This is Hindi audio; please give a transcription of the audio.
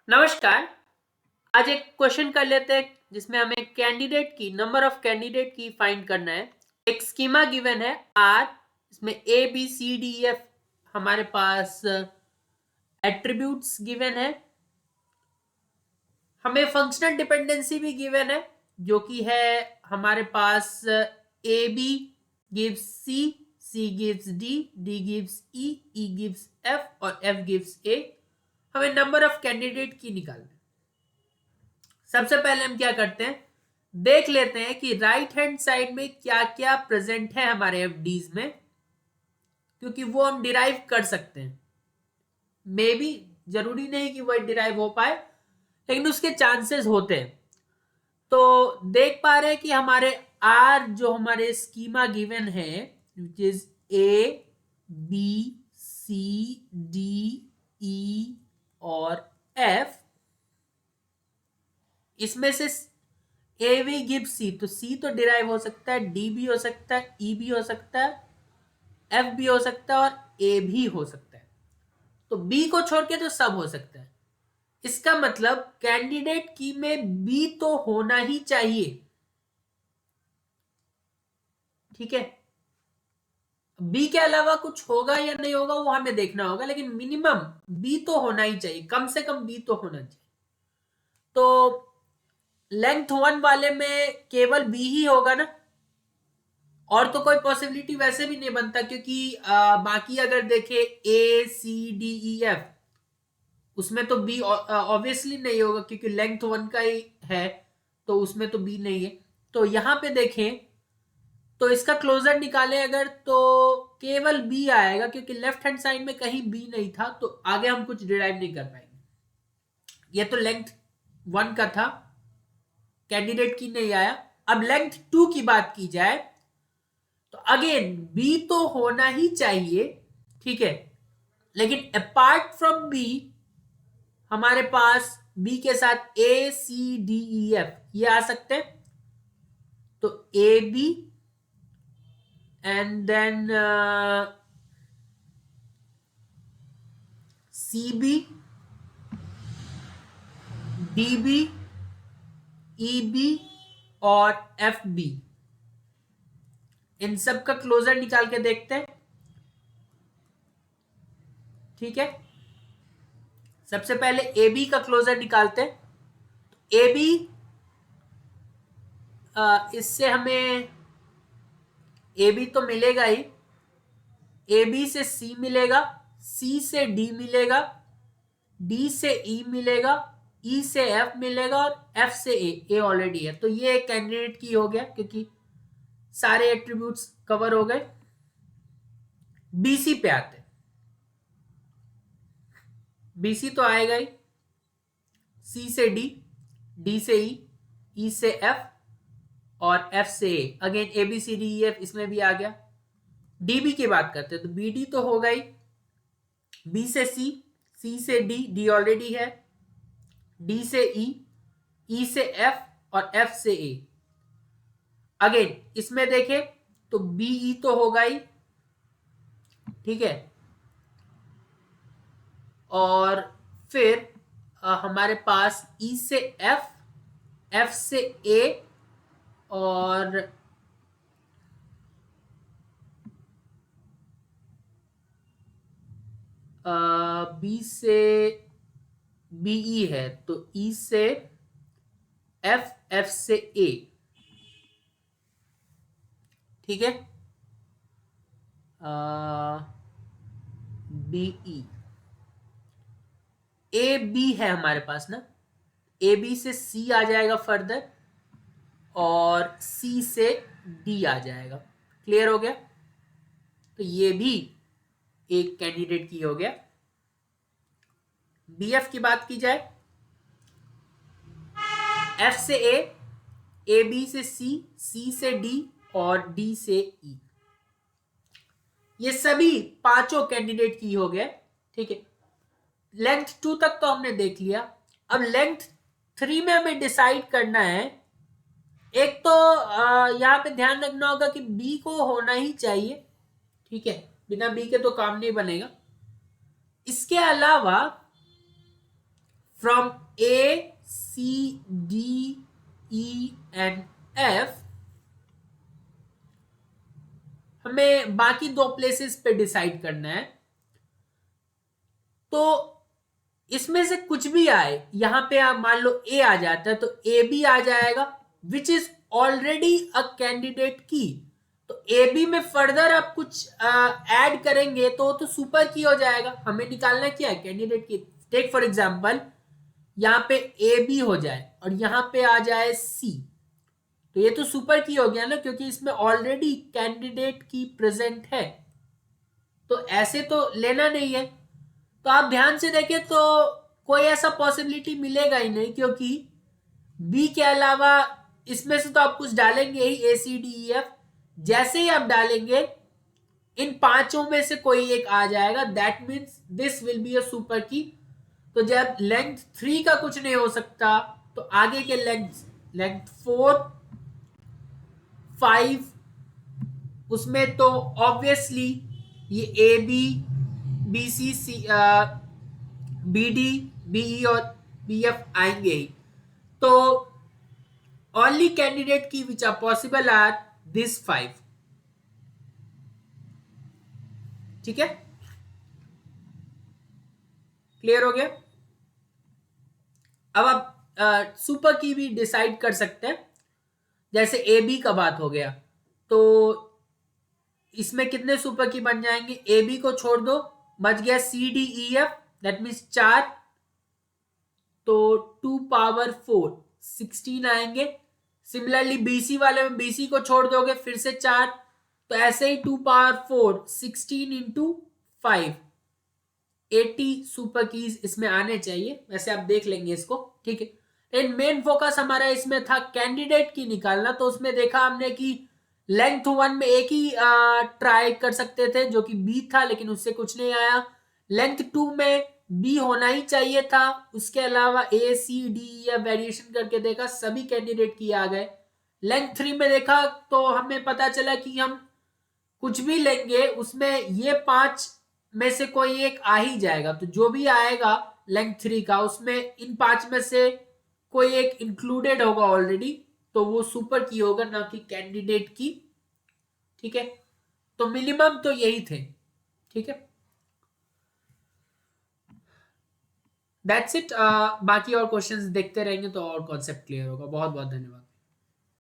नमस्कार। आज एक क्वेश्चन कर लेते हैं जिसमें हमें candidate key number of candidate key find करना है। एक स्कीमा गिवन है आर, इसमें A B C D F हमारे पास एट्रीब्यूट्स गिवन है। हमें फंक्शनल डिपेंडेंसी भी गिवन है जो कि है हमारे पास A B gives C, C gives D, D gives E gives F और एफ गिव्स ए। हमें नंबर ऑफ कैंडिडेट की निकालना है। सबसे पहले हम क्या करते हैं, देख लेते हैं कि राइट हैंड साइड में क्या क्या प्रेजेंट है हमारे एफडीज में, क्योंकि वो हम डिराइव कर सकते हैं। मे बी जरूरी नहीं कि वो डिराइव हो पाए, लेकिन उसके चांसेस होते हैं। तो देख पा रहे हैं कि हमारे आर जो हमारे स्कीमा गिवन है which is A B C D E और एफ, इसमें से ए वी गिव सी, तो सी तो डिराइव हो सकता है, डी भी हो सकता है, ई भी हो सकता है, एफ भी हो सकता है और ए भी हो सकता है। तो बी को छोड़ के तो सब हो सकता है। इसका मतलब कैंडिडेट की में बी तो होना ही चाहिए। ठीक है, बी के अलावा कुछ होगा या नहीं होगा वो हमें देखना होगा, लेकिन मिनिमम बी तो होना ही चाहिए, कम से कम बी तो होना चाहिए। तो लेंथ 1 वाले में केवल बी ही होगा ना, और तो कोई पॉसिबिलिटी वैसे भी नहीं बनता, क्योंकि बाकी अगर देखे ए सी डी ई एफ, उसमें तो बी ऑब्वियसली नहीं होगा क्योंकि लेंथ 1 का ही है, तो उसमें तो बी नहीं है। तो यहां पे देखें तो इसका क्लोजर निकालें अगर, तो केवल बी आएगा, क्योंकि लेफ्ट हैंड साइड में कहीं बी नहीं था, तो आगे हम कुछ डिराइव नहीं कर पाएंगे। ये तो लेंथ 1 का था, कैंडिडेट की नहीं आया। अब लेंथ 2 की बात की जाए तो अगेन बी तो होना ही चाहिए, ठीक है, लेकिन अपार्ट फ्रॉम बी हमारे पास बी के साथ ए सी डी ई एफ ये आ सकते हैं। तो A B and then C B, D B, E B और एफ बी, इन सब का क्लोजर निकाल के देखते हैं। ठीक है, सबसे पहले ए बी का क्लोजर निकालते हैं। ए बी, इससे हमें ए बी तो मिलेगा ही, ए बी से सी मिलेगा, सी से डी मिलेगा, डी से ई मिलेगा, ई से एफ मिलेगा और एफ से ए ऑलरेडी है। तो ये कैंडिडेट की हो गया क्योंकि सारे एट्रीब्यूट्स कवर हो गए। बीसी पे आते हैं, बीसी तो आएगा ही, सी से डी, डी से ई से एफ और एफ से A. Again A B C D E F इसमें भी आ गया। डीबी की बात करते हैं तो बी डी तो होगा ही, बी से सी, सी से डी, डी ऑलरेडी है, डी से ई से एफ और एफ से ए। अगेन इसमें देखें तो बीई तो होगा ही, ठीक है, और फिर हमारे पास ई से एफ, एफ से ए और बी से बीई है, तो ई से एफ, एफ से ए। ठीक है, बीई, ए बी है हमारे पास ना, ए बी से सी आ जाएगा फर्दर और सी से डी आ जाएगा। क्लियर हो गया, तो ये भी एक कैंडिडेट की हो गया। बीएफ की बात की जाए, एफ से ए बी से सी से डी और डी से ई, ये सभी पांचों कैंडिडेट की हो गए। ठीक है, लेंथ 2 तक तो हमने देख लिया। अब लेंथ 3 में हमें डिसाइड करना है। एक तो यहां पे ध्यान रखना होगा कि बी को होना ही चाहिए, ठीक है, बिना बी के तो काम नहीं बनेगा। इसके अलावा from A C D E and F हमें बाकी दो प्लेसेस पे डिसाइड करना है। तो इसमें से कुछ भी आए, यहां पे आप मान लो ए आ जाता है तो ए बी आ जाएगा, which is already a candidate की। तो ए बी में फर्दर आप कुछ ऐड करेंगे तो सुपर की हो जाएगा। हमें निकालना क्या है, कैंडिडेट की। टेक फॉर एग्जांपल यहां पे ए बी हो जाए और यहां पे आ जाए सी, तो ये तो सुपर की हो गया ना, क्योंकि इसमें ऑलरेडी कैंडिडेट की प्रेजेंट है। तो ऐसे तो लेना नहीं है। तो आप ध्यान से देखें तो कोई ऐसा पॉसिबिलिटी मिलेगा ही नहीं, क्योंकि बी के अलावा इसमें से तो आप कुछ डालेंगे ही, ए सी डी ई एफ। जैसे ही आप डालेंगे इन पांचों में से कोई एक आ जाएगा, that means this will be a super की। तो जब लेंथ 3 का कुछ नहीं हो सकता, तो आगे के लेंथ 4 5 उसमें तो ऑब्वियसली ये A B B C C B D B E और बी एफ आएंगे ही। तो only candidate key which are possible are this 5। ठीक है, क्लियर हो गया। अब आप सुपर की भी डिसाइड कर सकते हैं। जैसे ए बी का बात हो गया, तो इसमें कितने सुपर की बन जाएंगे, ए बी को छोड़ दो, बच गया C D E F, that means 4। तो 2 पावर 4 16 आएंगे। सिमिलरली बीसी वाले में बीसी को छोड़ दोगे फिर से 4, तो ऐसे ही 2 पावर 4 16 इंटू 5 80 सुपर कीज इसमें आने चाहिए। वैसे आप देख लेंगे इसको, ठीक है। लेकिन मेन फोकस हमारा इसमें था कैंडिडेट की निकालना। तो उसमें देखा हमने कि लेंथ 1 में एक ही ट्राई कर सकते थे जो कि बी था, लेकिन उससे कुछ नहीं आया। लेंथ 2 में बी होना ही चाहिए था, उसके अलावा ए सी डी या वेरिएशन करके देखा, सभी कैंडिडेट की आ गए। लेंथ 3 में देखा तो हमें पता चला कि हम कुछ भी लेंगे उसमें ये 5 में से कोई एक आ ही जाएगा। तो जो भी आएगा लेंथ 3 का, उसमें इन 5 में से कोई एक इंक्लूडेड होगा ऑलरेडी, तो वो सुपर की होगा, ना कि कैंडिडेट की। ठीक है, तो मिनिमम तो यही थे। ठीक है, दैट्स इट। बाकी और क्वेश्चंस देखते रहेंगे तो और कॉन्सेप्ट क्लियर होगा। बहुत बहुत धन्यवाद।